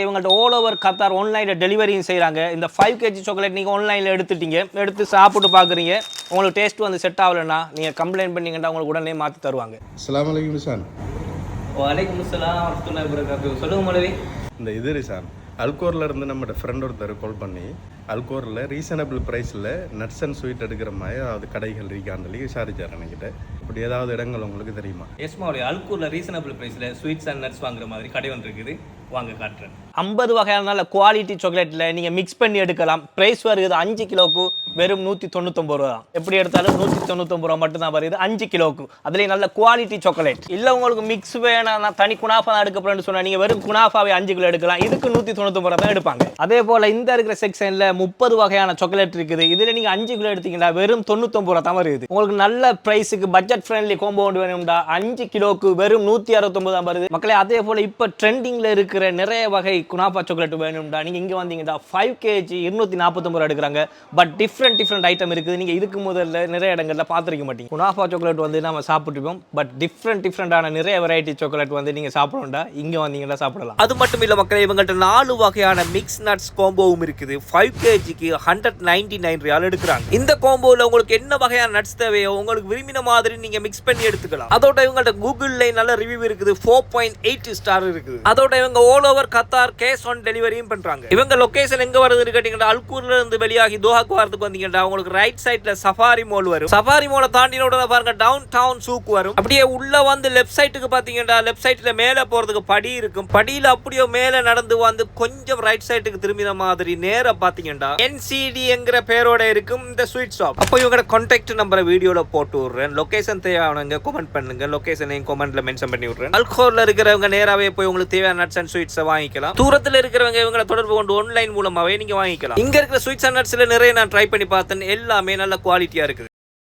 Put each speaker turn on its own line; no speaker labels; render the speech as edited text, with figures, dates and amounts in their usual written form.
இவங்கள்ட்ட all over Qatar ஆன்லைனில் டெலிவரியும் செய்கிறாங்க. இந்த 5 kg சாக்லேட் நீங்கள் ஆன்லைனில் எடுத்து சாப்பிட்டு பார்க்குறீங்க, உங்களுக்கு டேஸ்ட் வந்து செட் ஆகலைன்னா நீங்கள் கம்ப்ளைண்ட் பண்ணிங்கன்னா உங்களுக்கு உடனே மாற்றி தருவாங்க.
அஸ்ஸலாமு அலைக்கும் ரிசான்.
வலைக்கும் அஸ்ஸலாம் வரஹ்மத்துல்லாஹி வபரகாத்துஹு. சொல்லுங்க மொழி.
இந்த இது ரிசான் அல்கோரில் இருந்து நம்மகிட்ட ஃப்ரெண்ட் ஒருத்தர் கால் பண்ணி அல்கோரில் ரீசனபிள் ப்ரைஸில் நட்ஸ் அண்ட் ஸ்வீட் எடுக்கிற மாதிரி அதாவது கடைகள் இருக்கான்னு சொல்லி விசாரிச்சார் என்கிட்ட. இப்படி ஏதாவது இடங்கள் உங்களுக்கு தெரியுமா?
எஸ்மாவுடைய அல்கூரில் ரீசனபிள் ப்ரைஸில் ஸ்வீட்ஸ் அண்ட் நட்ஸ் வாங்குற மாதிரி கடை ஒன்று இருக்குது, வாங்க காட்டுறேன். 50 வகையான நல்ல குவாலிட்டி சாக்லேட்டில் நீங்கள் மிக்ஸ் பண்ணி எடுக்கலாம். ப்ரைஸ் வருது 5 கிலோவுக்கு வெறும் 199 ரூபா தான். எப்படி எடுத்தாலும் 199 ரூபா மட்டும் தான் வருது 5 கிலோவுக்கு. அதுலேயும் நல்ல குவாலிட்டி சாக்லேட். இல்லை உங்களுக்கு மிக்ஸ் வேணாம், நான் தனி குனாஃபா தான் எடுக்க போகிறேன்னு சொன்னால் நீங்கள் வெறும் குனாஃபாவே 5 கிலோ எடுக்கலாம். இதுக்கு 199 ரூபா தான் எடுப்பாங்க. அதே போல் இந்த இருக்கிற செக்ஷனில் 30 வகையான சாக்லேட் இருக்குது. இதில் நீங்கள் 5 கிலோ எடுத்தீங்கன்னா வெறும் 99 ரூபா தான் வருது. உங்களுக்கு நல்ல ப்ரைஸுக்கு பட்ஜெட் ஃப்ரெண்ட்லி காம்பவுண்ட் வேணும்டா 5 கிலோவுக்கு வெறும் 169 தான் வருது மக்களே. அதே போல் இப்போ ட்ரெண்டிங்கில் இருக்கிற நிறைய வகை குனாஃபா சாக்லேட் வேணும்டா நீங்கள் இங்கே வந்தீங்கன்னா 5 kg 249 ரூபா எடுக்கிறாங்க. பட் டிஃப்ரெண்ட் ஐட்டம் இருக்குது. நீங்கள் இதுக்கு முதல்ல நிறைய இடங்களில் பார்த்துருக்க மாட்டீங்க. குனாஃபா சாக்லேட் வந்து நம்ம சாப்பிட்டுப்போம். பட் டிஃப்ரெண்டான நிறைய வெரைட்டி சாக்லேட் வந்து நீங்கள் சாப்பிடணும்டா இங்கே வந்தீங்கன்னா சாப்பிடலாம். அது மட்டும் இல்லை மக்களே, இவங்கள்ட்ட 4 வகையான மிக்ஸ் நட்ஸ் காம்போவும் இருக்குது. 5 kgக்கு 199 ரியால் எடுக்கிறாங்க. இந்த காம்போவில் உங்களுக்கு என்ன வகையான நட்ஸ் தேவையோ உங்களுக்கு விரும்பின மாதிரி நீங்கள் மிக்ஸ் பண்ணி எடுத்துக்கலாம். அதோட இவங்கள்ட்ட கூகுள்ல நல்ல ரிவ்யூ இருக்குது, 4.8 ஸ்டார் இருக்குது. அதோட இவங்க all over Qatar cash on டெலிவரியும் பண்றாங்க. இவங்க லொகேஷன் எங்க வருதுன்னு கேட்டீங்கன்னா அல்கூர்ல இருந்து வெளியாகி தோஹாக்கு வரதுக்கு வந்தீங்கன்னா உங்களுக்கு ரைட் சைட்ல சஃபாரி மால் வரும். சஃபாரி மாலை தாண்டின உடனே பாருங்க டவுன் டவுன் சூக் வரும். அப்படியே உள்ள வந்து லெஃப்ட் சைட்டுக்கு பாத்தீங்கன்னா லெஃப்ட் சைட்ல மேல போறதுக்கு படி இருக்கும். படியில அப்படியே மேல நடந்து வந்து கொஞ்சம் ரைட் சைட்டுக்கு திரும்பின மாதிரி நேரா பாத்தீங்கன்னா NCD என்கிற பேரோட இருக்கும் இந்த ஸ்வீட் ஷாப். அப்போ இவங்க கான்டாக்ட் நம்பரை வீடியோல போட்டு விடுறேன். லொகேஷன் தேவையானவங்க கமெண்ட் பண்ணுங்க. லொகேஷனையும் கமெண்ட்ல மென்ஷன் பண்ணி விடுறேன். அல்கோர்ல இருக்கிறவங்க நேராவே போய் உங்களுக்கு தேவையான நட்ஸ் அண்ட் ஸ்வீட்ஸை வாங்கிக்கலாம். தூரத்தில் இருக்கிறவங்க இவங்களை தொடர்பு கொண்டு ஆன்லைன் மூலமாவே நீங்க வாங்கிக்கலாம். இங்க இருக்கிற ஸ்வீட்ஸ் அண்ட் நட்ஸ்ல நிறைய நான் ட்ரை பண்ணி பார்த்தேன். எல்லாமே நல்ல குவாலிட்டியா இருக்குது.